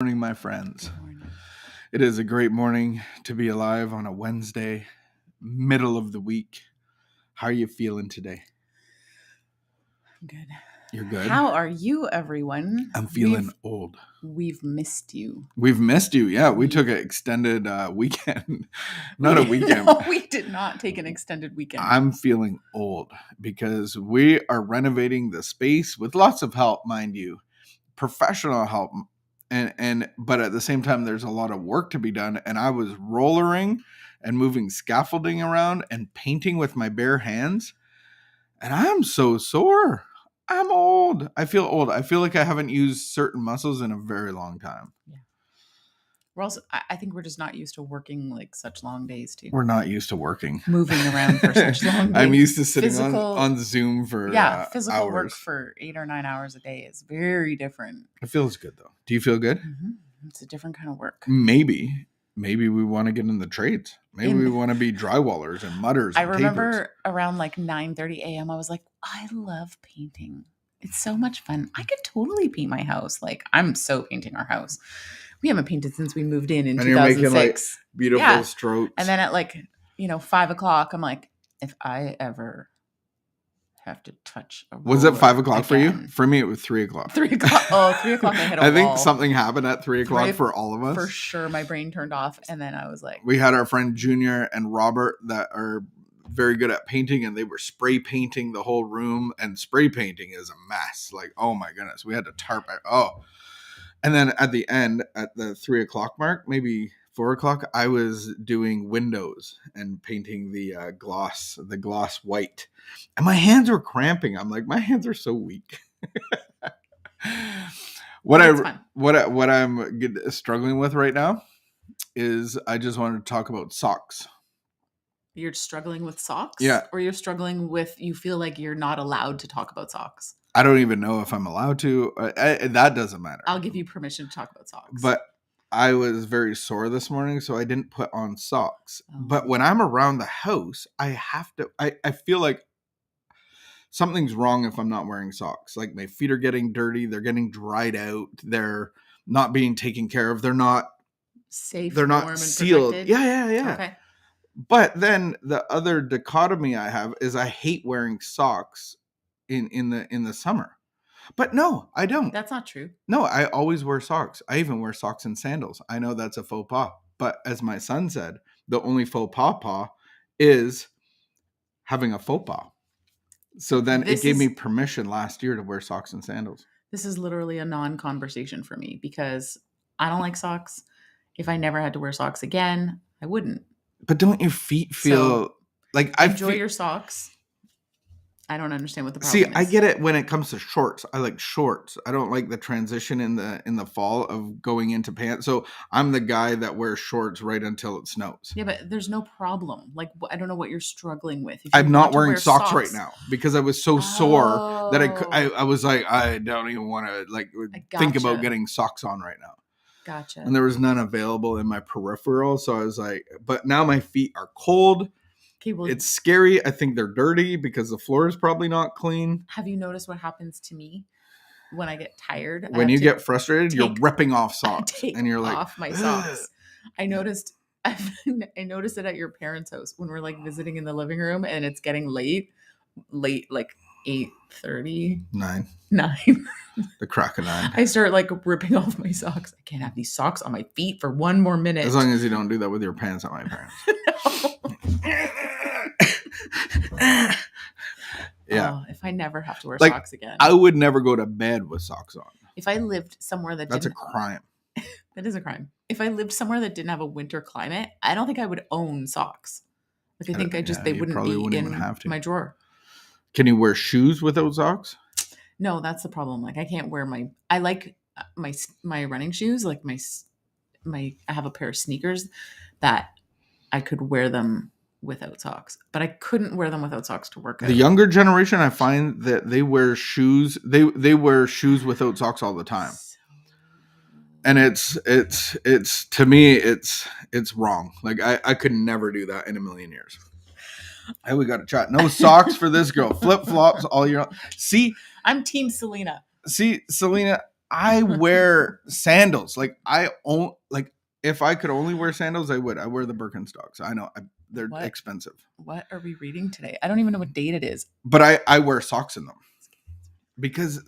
Morning, my friends. Good morning. It is a great morning to be alive on a Wednesday, middle of the week. How are you feeling today? I'm good. You're good? How are you, everyone? I'm feeling old. We've missed you. We've missed you. Yeah, we took an extended weekend. Not a weekend. No, we did not take an extended weekend. I'm feeling old because we are renovating the space with lots of help, mind you, professional help. But at the same time, there's a lot of work to be done. And I was rollering and moving scaffolding around and painting with my bare hands. And I'm so sore. I'm old. I feel old. I feel like I haven't used certain muscles in a very long time. Yeah. We're also, I think we're just not used to working like such long days too. We're not used to working. Moving around for such long days. I'm used to sitting on Zoom for physical hours. Work for 8 or 9 hours a day is very different. It feels good though. Do you feel good? Mm-hmm. It's a different kind of work. Maybe we want to get in the trades. Maybe we want to be drywallers and mudders. I remember around like 9:30 a.m. I was like, I love painting. It's so much fun. I could totally paint my house. Like, I'm so painting our house. We haven't painted since we moved in 2006. You're making like beautiful strokes. And then at 5 o'clock, I'm like, if I ever have to touch a roller. Was it 5 o'clock for you? again. For me, it was 3 o'clock. 3 o'clock. Oh, 3 o'clock I hit a wall. I think something happened at 3 o'clock for all of us. For sure. My brain turned off. And then I was like. We had our friend Junior and Robert that are very good at painting, and they were spray painting the whole room. And spray painting is a mess. Like, oh my goodness. We had to tarp it. Oh. And then at the end, at the 3 o'clock mark, maybe 4 o'clock, I was doing windows and painting the gloss white. And my hands were cramping. I'm like, my hands are so weak. What I'm struggling with right now is I just wanted to talk about socks. You're struggling with socks? Yeah. Or you're struggling with, you feel like you're not allowed to talk about socks? I don't even know if I'm allowed to. That doesn't matter. I'll give you permission to talk about socks. But I was very sore this morning, so I didn't put on socks. Oh. But when I'm around the house, I have to. I feel like something's wrong if I'm not wearing socks. Like my feet are getting dirty. They're getting dried out. They're not being taken care of. They're not safe. They're not warm, sealed. And Yeah. Okay. But then the other dichotomy I have is I hate wearing socks in the summer. But no, I don't. That's not true. No, I always wear socks. I even wear socks and sandals. I know that's a faux pas. But as my son said, the only faux pas is having a faux pas. So then it gave me permission last year to wear socks and sandals. This is literally a non-conversation for me because I don't like socks. If I never had to wear socks again, I wouldn't. But don't your feet feel like I enjoy your socks? I don't understand what the problem is. See, I get it when it comes to shorts. I like shorts. I don't like the transition in the fall of going into pants. So I'm the guy that wears shorts right until it snows. Yeah, but there's no problem. Like, I don't know what you're struggling with. I'm not wearing socks right now because I was so sore that I was like, I don't even want to think about getting socks on right now. Gotcha. And there was none available in my peripheral. So I was like, but now my feet are cold. Okay, well, it's scary. I think they're dirty because the floor is probably not clean. Have you noticed what happens to me when I get tired? When you get frustrated, you're ripping off socks, and you're like, off my socks. I noticed it at your parents' house when we're like visiting in the living room, and it's getting late, like 8:30, 9. The crack of 9. I start like ripping off my socks. I can't have these socks on my feet for one more minute. As long as you don't do that with your pants at my parents. Yeah. Oh, if I never have to wear socks again. I would never go to bed with socks on. If I lived somewhere that's a crime. That is a crime. If I lived somewhere that didn't have a winter climate, I don't think I would own socks. Like I think they wouldn't be in my drawer. Can you wear shoes without socks? No, that's the problem. Like I can't wear I like my running shoes, like I have a pair of sneakers that I could wear them without socks, but I couldn't wear them without socks to work out. The younger generation, I find that they wear shoes. They wear shoes without socks all the time. And it's to me, it's wrong. Like I could never do that in a million years. Hey, we got to chat. No socks for this girl. Flip flops all year long. See, I'm Team Selena. See, Selena, I wear sandals. Like if I could only wear sandals, I would. I wear the Birkenstocks. I know they're What? expensive, What are we reading today? I don't even know what date it is. but I wear socks in them because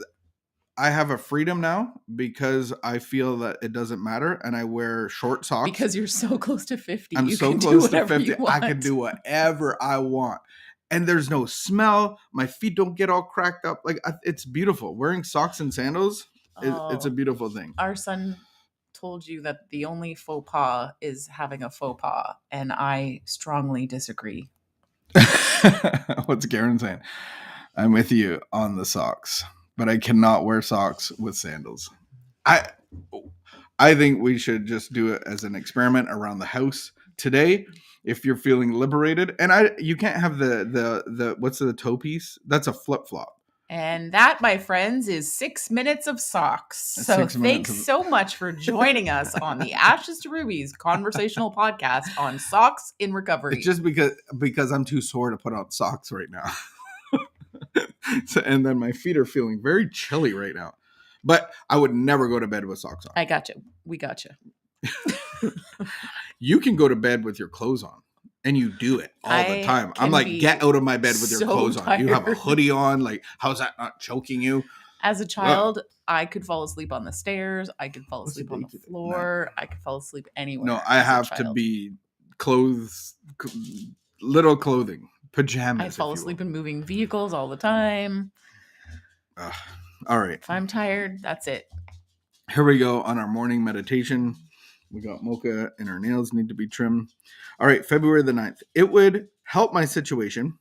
I have a freedom now because I feel that it doesn't matter, and I wear short socks. Because you're so close to 50. I'm you so can do close to whatever 50. you want. I can do whatever I want. And there's no smell. My feet don't get all cracked up. Like it's beautiful. Wearing socks and sandals, it's a beautiful thing. Our son told you that the only faux pas is having a faux pas, and I strongly disagree. What's Garen saying? I'm with you on the socks, but I cannot wear socks with sandals. I think we should just do it as an experiment around the house today. If you're feeling liberated, and you can't have the what's the toe piece? That's a flip flop. And that, my friends, is 6 minutes of socks. So thanks so much for joining us on the Ashes to Rubies conversational podcast on socks in recovery. It's just because I'm too sore to put on socks right now. And then my feet are feeling very chilly right now. But I would never go to bed with socks on. I got you. We got you. You can go to bed with your clothes on. And you do it all the time. I'm like, get out of my bed with your clothes on. You have a hoodie on. Like, how's that not choking you? As a child, I could fall asleep on the stairs. I could fall asleep on the floor. No. I could fall asleep anywhere. No, I have to be little clothing, pajamas. I fall asleep in moving vehicles all the time. All right. If I'm tired, that's it. Here we go on our morning meditation. We got Mocha and her nails need to be trimmed. All right, February the 9th. It would help my situation.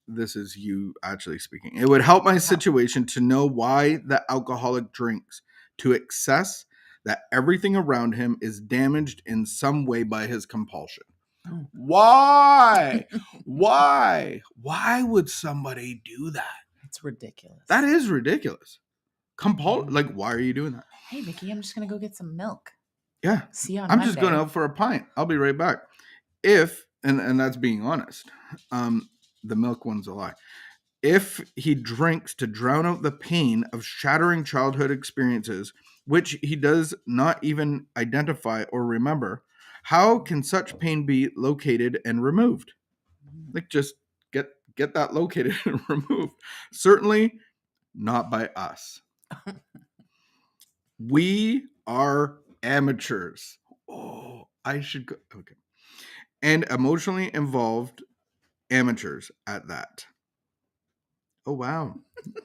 This is you actually speaking. It would help my situation to know why the alcoholic drinks to excess, that everything around him is damaged in some way by his compulsion. Why? Why? Why would somebody do that? It's ridiculous. That is ridiculous. Like, why are you doing that? Hey, Mickey, I'm just going to go get some milk. Yeah. See you on I'm Monday. just going out for a pint. I'll be right back. And that's being honest. The milk one's a lie. If he drinks to drown out the pain of shattering childhood experiences, which he does not even identify or remember, how can such pain be located and removed? Like, just get that located and removed. Certainly not by us. We are amateurs. Oh, I should go. Okay. And emotionally involved amateurs at that. Oh, wow.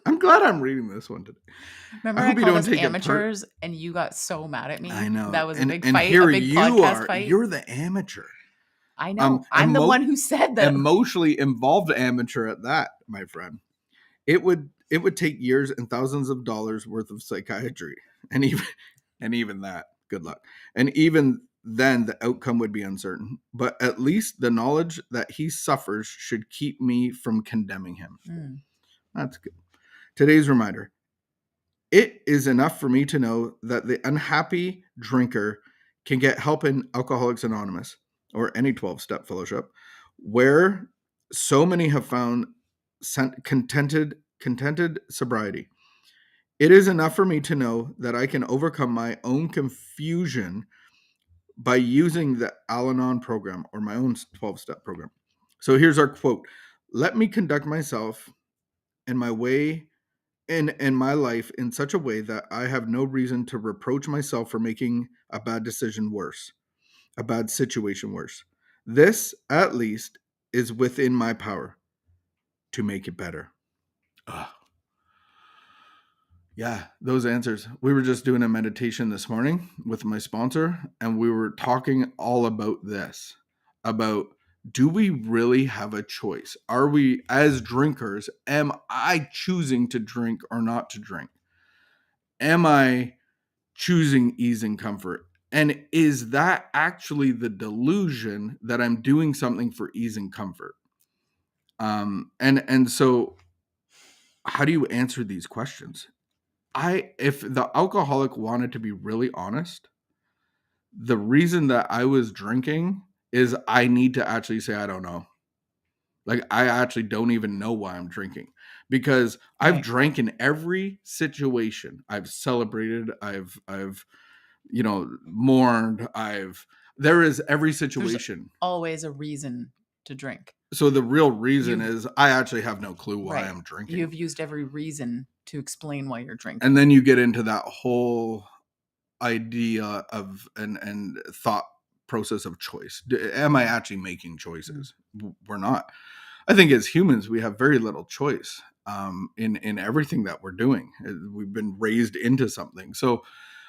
I'm glad I'm reading this one today. Remember I called us amateurs and you got so mad at me? I know. That was a big fight, here a big podcast fight. You're the amateur. I know. I'm the one who said that. Emotionally involved amateur at that, my friend. It would take years and thousands of dollars worth of psychiatry. And even that, good luck. And even then the outcome would be uncertain. But at least the knowledge that he suffers should keep me from condemning him. That's good. Today's reminder. It is enough for me to know that the unhappy drinker can get help in Alcoholics Anonymous or any 12-step fellowship, where so many have found contented sobriety. It is enough for me to know that I can overcome my own confusion by using the Al-Anon program or my own 12-step program. So here's our quote. Let me conduct myself in my way in my life in such a way that I have no reason to reproach myself for making a bad decision worse, a bad situation worse. This, at least, is within my power to make it better. Yeah, those answers. We were just doing a meditation this morning with my sponsor, and we were talking all about this, about do we really have a choice? Are we, as drinkers, am I choosing to drink or not to drink? Am I choosing ease and comfort? And is that actually the delusion that I'm doing something for ease and comfort? And so how do you answer these questions? If the alcoholic wanted to be really honest, the reason that I was drinking is I need to actually say, I don't know. Like, I actually don't even know why I'm drinking, because I've Right. drank in every situation. I've celebrated, I've mourned, there is every There's situation. always a reason to drink. So the real reason You've is I actually have no clue why right. I'm drinking. You've used every reason to explain why you're drinking. And then you get into that whole idea of and thought process of choice. Am I actually making choices? We're not. I think as humans, we have very little choice in everything that we're doing. We've been raised into something. So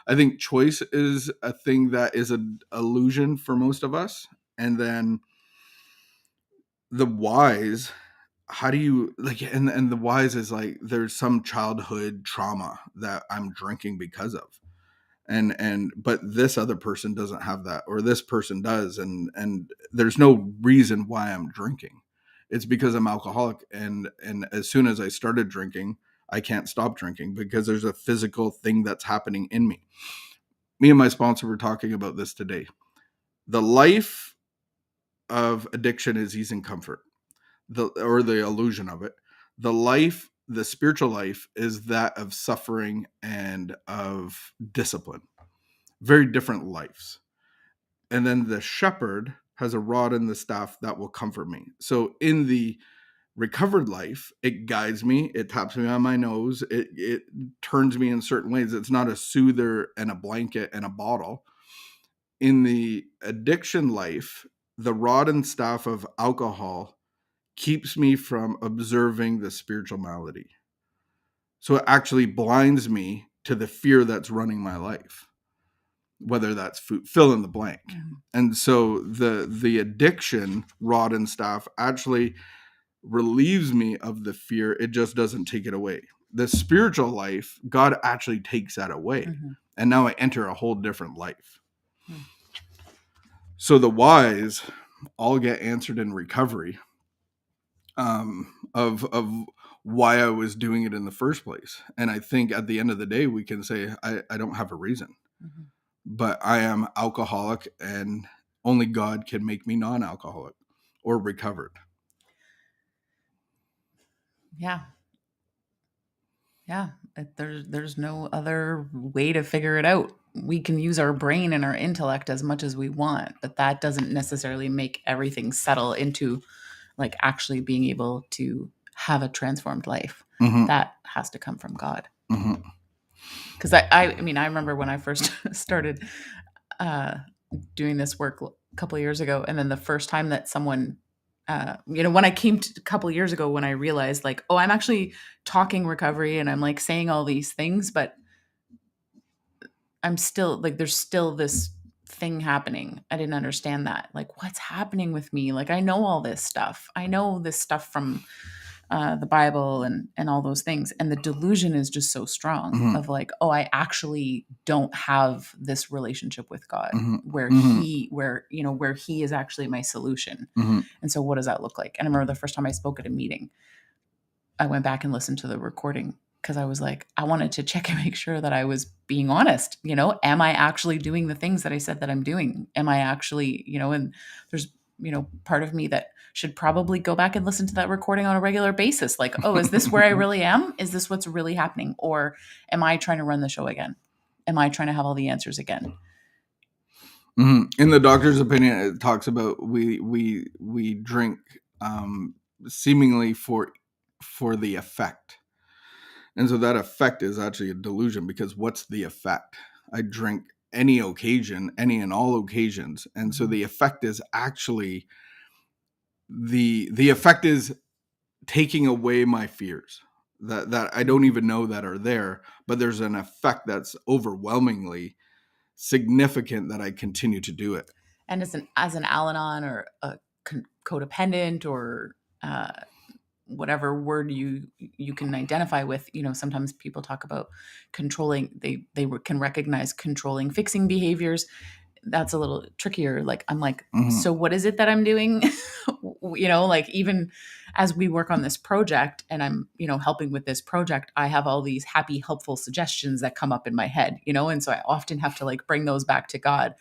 I think choice is a thing that is an illusion for most of us. And then the whys, how do you like, and the whys is like, there's some childhood trauma that I'm drinking because of. But this other person doesn't have that, or this person does. And there's no reason why I'm drinking. It's because I'm alcoholic. And as soon as I started drinking, I can't stop drinking because there's a physical thing that's happening in me. Me and my sponsor were talking about this today. The life of addiction is ease and comfort, or the illusion of it. The spiritual life is that of suffering and of discipline. Very different lives. And then the shepherd has a rod and the staff that will comfort me. So in the recovered life, it guides me, it taps me on my nose, it turns me in certain ways. It's not a soother and a blanket and a bottle. In the addiction life, the rod and staff of alcohol keeps me from observing the spiritual malady. So it actually blinds me to the fear that's running my life, whether that's food, fill in the blank. And so the addiction rod and staff actually relieves me of the fear. It just doesn't take it away. The spiritual life, God actually takes that away. And now I enter a whole different life. So the whys all get answered in recovery, of why I was doing it in the first place. And I think at the end of the day, we can say, I don't have a reason, but I am alcoholic, and only God can make me non-alcoholic or recovered. Yeah. Yeah. There's no other way to figure it out. We can use our brain and our intellect as much as we want, but that doesn't necessarily make everything settle into like actually being able to have a transformed life. That has to come from God. Because I mean, I remember when I first started doing this work a couple of years ago, and then the first time that someone, when I came to a couple of years ago, when I realized like, oh, I'm actually talking recovery and I'm like saying all these things, but I'm still like, there's still this thing happening. I didn't understand that. Like, what's happening with me? Like, I know all this stuff. I know this stuff from the Bible and all those things. And the delusion is just so strong of like, oh, I actually don't have this relationship with God where where he is actually my solution. And so what does that look like? And I remember the first time I spoke at a meeting, I went back and listened to the recording because I was like, I wanted to check and make sure that I was being honest. Am I actually doing the things that I said that I'm doing? Am I actually, and there's, part of me that should probably go back and listen to that recording on a regular basis. Like, oh, is this where I really am? Is this what's really happening? Or am I trying to run the show again? Am I trying to have all the answers again? In the doctor's opinion, it talks about we drink seemingly for the effect. And so that effect is actually a delusion, because what's the effect? I drink any occasion, any and all occasions. And so the effect is actually the effect is taking away my fears that I don't even know that are there, but there's an effect that's overwhelmingly significant that I continue to do it. And as an Al-Anon or a codependent or whatever word you can identify with, sometimes people talk about controlling. They can recognize controlling, fixing behaviors. That's a little trickier. Like, I'm like, so what is it that I'm doing? Like, even as we work on this project and I'm, helping with this project, I have all these happy, helpful suggestions that come up in my head, and so I often have to like bring those back to God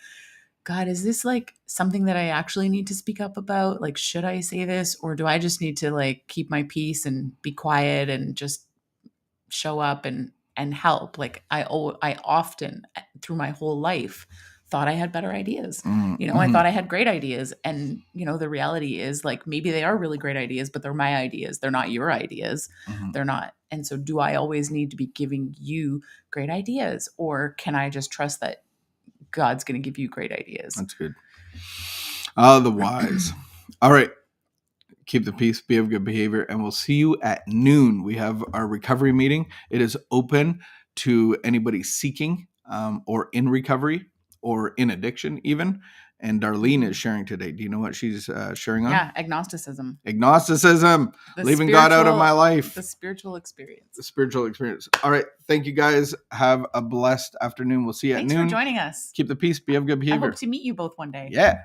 God, is this like something that I actually need to speak up about? Like, should I say this, or do I just need to like keep my peace and be quiet and just show up and help? Like I often through my whole life thought I had better ideas. Mm-hmm. I thought I had great ideas, and the reality is like maybe they are really great ideas, but they're my ideas. They're not your ideas. Mm-hmm. They're not. And so do I always need to be giving you great ideas, or can I just trust that God's going to give you great ideas? That's good. The WHYS. All right. Keep the peace, be of good behavior, and we'll see you at noon. We have our recovery meeting. It is open to anybody seeking or in recovery or in addiction even. And Darlene is sharing today. Do you know what she's sharing on? Yeah, agnosticism. Agnosticism. Leaving God out of my life. The spiritual experience. The spiritual experience. All right. Thank you guys. Have a blessed afternoon. We'll see you at noon. Thanks for joining us. Keep the peace, be of good behavior. I hope to meet you both one day. Yeah.